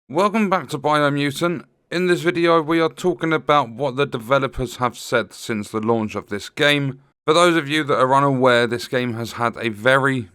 Welcome back to Biomutant. In this video we are talking about what the developers have said since the launch of this game. For those of you that are unaware, this game has had a very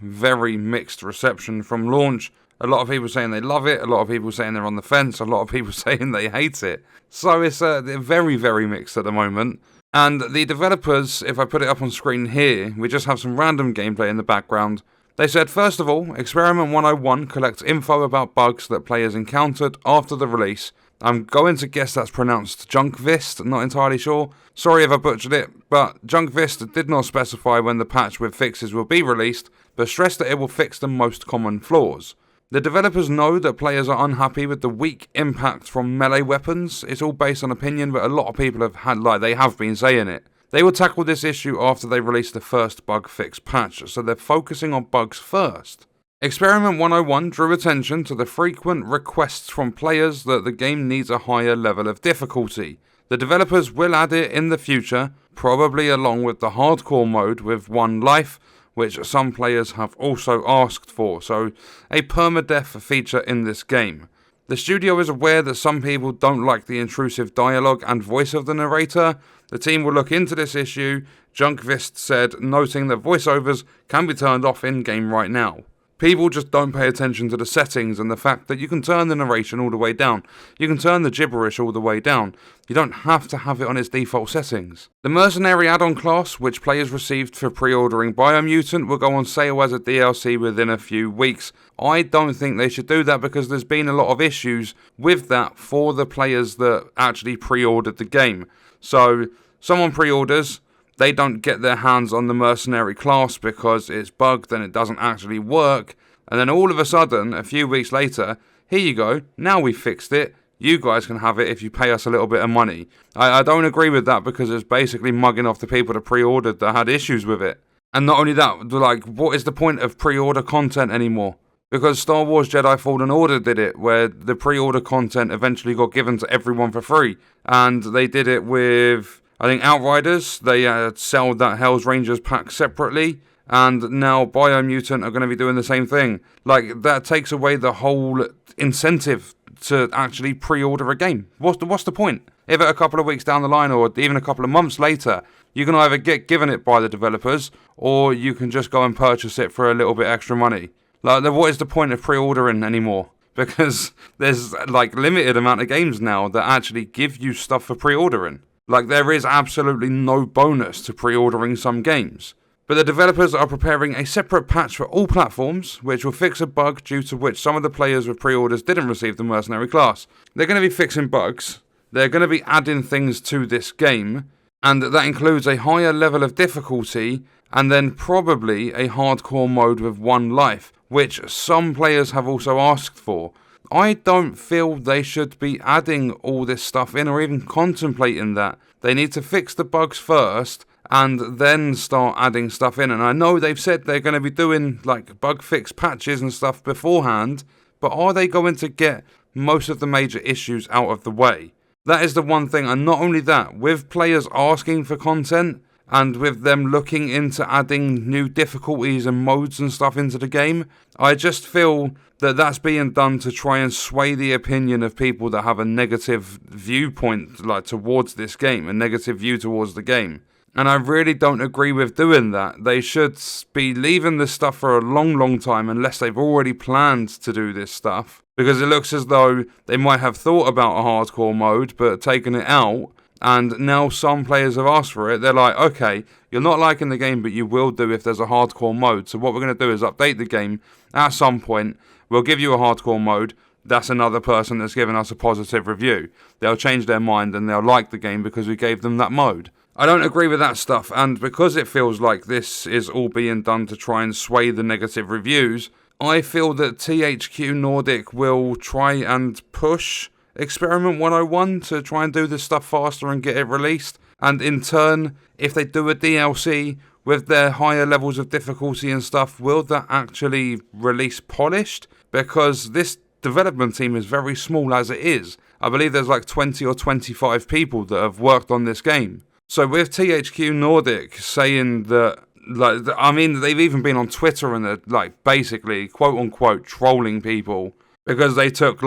mixed reception from launch. A lot of people saying they love it, a lot of people saying they're on the fence, a lot of people saying they hate it. So it's very mixed at the moment. And the developers, if I put it up on screen here, we just have some random gameplay in the background. They said, first of all, Experiment 101 collects info about bugs that players encountered after the release. I'm going to guess that's pronounced Junkvist, not entirely sure. Sorry if I butchered it, but Junkvist did not specify when the patch with fixes will be released, but stressed that it will fix the most common flaws. The developers know that players are unhappy with the weak impact from melee weapons. It's all based on opinion, but a lot of people have been saying it. They will tackle this issue after they release the first bug fix patch, so they're focusing on bugs first. Experiment 101 drew attention to the frequent requests from players that the game needs a higher level of difficulty. The developers will add it in the future, probably along with the hardcore mode with 1 life, which some players have also asked for, so a permadeath feature in this game. The studio is aware that some people don't like the intrusive dialogue and voice of the narrator. The team will look into this issue, Junkvist said, noting that voiceovers can be turned off in-game right now. People just don't pay attention to the settings and the fact that you can turn the narration all the way down. You can turn the gibberish all the way down. You don't have to have it on its default settings. The Mercenary add-on class, which players received for pre-ordering Biomutant, will go on sale as a DLC within a few weeks. I don't think they should do that because there's been a lot of issues with that for the players that actually pre-ordered the game. So, someone pre-orders, they don't get their hands on the Mercenary class because it's bugged and it doesn't actually work, and then all of a sudden, a few weeks later, here you go, now we fixed it, you guys can have it if you pay us a little bit of money. I don't agree with that because it's basically mugging off the people that pre-ordered that had issues with it. And not only that, what is the point of pre-order content anymore? Because Star Wars Jedi Fallen Order did it, where the pre-order content eventually got given to everyone for free, and they did it with, I think, Outriders. They sell that Hell's Rangers pack separately, and now Biomutant are going to be doing the same thing. That takes away the whole incentive to actually pre-order a game. What's the point? If a couple of weeks down the line, or even a couple of months later, you can either get given it by the developers, or you can just go and purchase it for a little bit extra money. What is the point of pre-ordering anymore? Because there's limited amount of games now that actually give you stuff for pre-ordering. There is absolutely no bonus to pre-ordering some games. But the developers are preparing a separate patch for all platforms, which will fix a bug due to which some of the players with pre-orders didn't receive the Mercenary class. They're going to be fixing bugs, they're going to be adding things to this game, and that includes a higher level of difficulty, and then probably a hardcore mode with 1 life, which some players have also asked for. I don't feel they should be adding all this stuff in or even contemplating that. They need to fix the bugs first and then start adding stuff in. And I know they've said they're going to be doing bug fix patches and stuff beforehand, but are they going to get most of the major issues out of the way? That is the one thing. And not only that, with players asking for content, and with them looking into adding new difficulties and modes and stuff into the game, I just feel that that's being done to try and sway the opinion of people that have a negative viewpoint towards this game, a negative view towards the game. And I really don't agree with doing that. They should be leaving this stuff for a long time unless they've already planned to do this stuff. Because it looks as though they might have thought about a hardcore mode but taken it out. And now some players have asked for it. They're like, okay, you're not liking the game, but you will do if there's a hardcore mode. So what we're going to do is update the game at some point. We'll give you a hardcore mode. That's another person that's given us a positive review. They'll change their mind and they'll like the game because we gave them that mode. I don't agree with that stuff. And because it feels like this is all being done to try and sway the negative reviews, I feel that THQ Nordic will try and push Experiment 101 to try and do this stuff faster and get it released, and in turn, if they do a DLC with their higher levels of difficulty and stuff, will that actually release polished? Because this development team is very small as it is. I believe there's 20 or 25 people that have worked on this game. So with THQ Nordic saying that, they've even been on Twitter and they're basically quote unquote trolling people because they took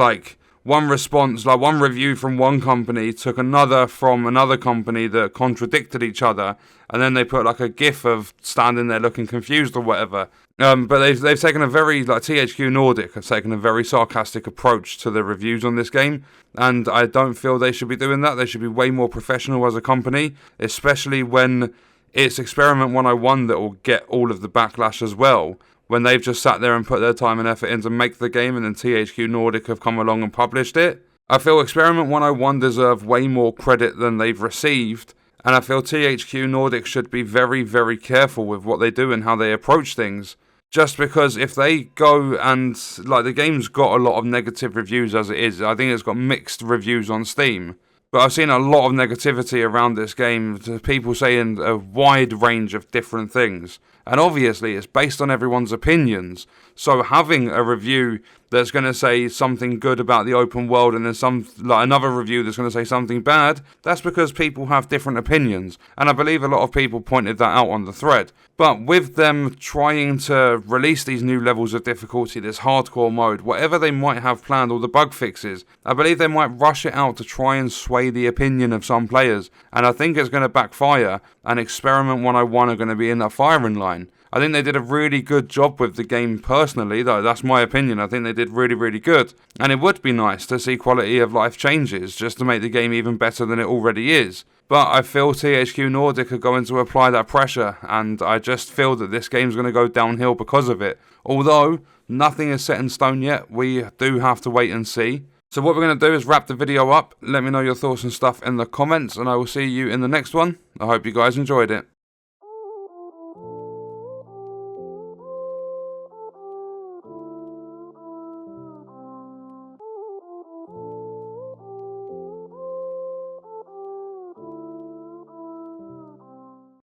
one response, like one review from one company took another from another company that contradicted each other, and then they put like a gif of standing there looking confused or whatever. But they've taken a very, like THQ Nordic have taken a very sarcastic approach to the reviews on this game, and I don't feel they should be doing that. They should be way more professional as a company, especially when it's Experiment 101 that will get all of the backlash as well, when they've just sat there and put their time and effort in to make the game, and then THQ Nordic have come along and published it. I feel Experiment 101 deserve way more credit than they've received, and I feel THQ Nordic should be very, very careful with what they do and how they approach things. Just because if they go and, like, the game's got a lot of negative reviews as it is. I think it's got mixed reviews on Steam. But I've seen a lot of negativity around this game, people saying a wide range of different things. And obviously, it's based on everyone's opinions. So having a review that's going to say something good about the open world and then another review that's going to say something bad, that's because people have different opinions. And I believe a lot of people pointed that out on the thread. But with them trying to release these new levels of difficulty, this hardcore mode, whatever they might have planned, all the bug fixes, I believe they might rush it out to try and sway the opinion of some players. And I think it's going to backfire, and Experiment 101 are going to be in that firing line. I think they did a really good job with the game personally, though. That's my opinion. I think they did really, really good. And it would be nice to see quality of life changes just to make the game even better than it already is. But I feel THQ Nordic are going to apply that pressure, and I just feel that this game's going to go downhill because of it. Although, nothing is set in stone yet, we do have to wait and see. So what we're going to do is wrap the video up. Let me know your thoughts and stuff in the comments, and I will see you in the next one. I hope you guys enjoyed it.